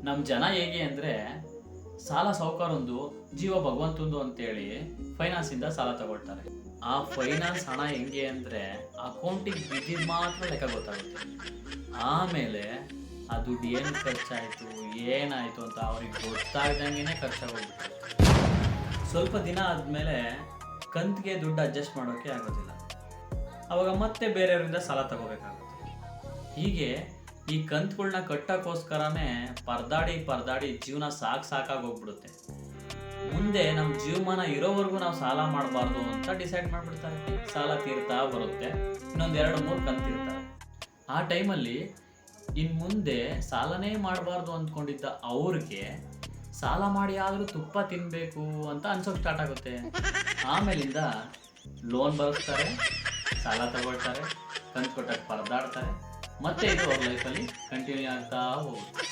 ನಮ್ಮ ಜನ ಹೇಗೆ ಅಂದರೆ ಸಾಲ ಸಾಹುಕಾರೊಂದು ಜೀವ ಭಗವಂತಂದು ಅಂತೇಳಿ ಫೈನಾನ್ಸಿಂದ ಸಾಲ ತಗೊಳ್ತಾರೆ. ಆ ಫೈನಾನ್ಸ್ ಹಣ ಹೆಂಗೆ ಅಂದರೆ ಅಕೌಂಟಿಗೆ ಬಿದ್ದಿದ್ದು ಮಾತ್ರ ಲೆಕ್ಕ ಗೊತ್ತಾಗುತ್ತೆ. ಆಮೇಲೆ ಆ ದುಡ್ಡು ಏನು ಖರ್ಚಾಯಿತು ಏನಾಯಿತು ಅಂತ ಅವ್ರಿಗೆ ಗೊತ್ತಾಗ್ದಂಗೆ ಖರ್ಚಾಗೋಗುತ್ತೆ. ಸ್ವಲ್ಪ ದಿನ ಆದಮೇಲೆ ಕಂತಿಗೆ ದುಡ್ಡು ಅಡ್ಜಸ್ಟ್ ಮಾಡೋಕ್ಕೆ ಆಗೋದಿಲ್ಲ. ಅವಾಗ ಮತ್ತೆ ಬೇರೆಯವರಿಂದ ಸಾಲ ತಗೋಬೇಕಾಗುತ್ತೆ. ಹೀಗೆ ಈ ಕಂತುಗಳನ್ನ ಕಟ್ಟೋಕ್ಕೋಸ್ಕರನೇ ಪರದಾಡಿ ಜೀವನ ಸಾಕಾಗೋಗ್ಬಿಡುತ್ತೆ. ಮುಂದೆ ನಮ್ಮ ಜೀವಮಾನ ಇರೋವರೆಗೂ ನಾವು ಸಾಲ ಮಾಡಬಾರ್ದು ಅಂತ ಡಿಸೈಡ್ ಮಾಡಿಬಿಡ್ತಾರೆ. ಸಾಲ ತೀರ್ತಾ ಬರುತ್ತೆ, ಇನ್ನೊಂದು 2-3 ಕಂತಿರ್ತಾರೆ. ಆ ಟೈಮಲ್ಲಿ ಇನ್ನು ಮುಂದೆ ಸಾಲನೇ ಮಾಡಬಾರ್ದು ಅಂದ್ಕೊಂಡಿದ್ದ ಅವ್ರಿಗೆ ಸಾಲ ಮಾಡಿ ಆದರೂ ತುಪ್ಪ ತಿನ್ನಬೇಕು ಅಂತ ಅನ್ಸೋಕೆ ಸ್ಟಾರ್ಟ್ ಆಗುತ್ತೆ. ಆಮೇಲಿಂದ ಲೋನ್ ಬರೆಸ್ತಾರೆ, ಸಾಲ ತಗೊಳ್ತಾರೆ, ಕಂತು ಕೊಟ್ಟಕ್ಕೆ ಪರದಾಡ್ತಾರೆ. ಮತ್ತೆ ಇದು ಅವ್ರ ಲೈಫಲ್ಲಿ ಕಂಟಿನ್ಯೂ ಆಗ್ತಾ ಹೋಗುತ್ತೆ.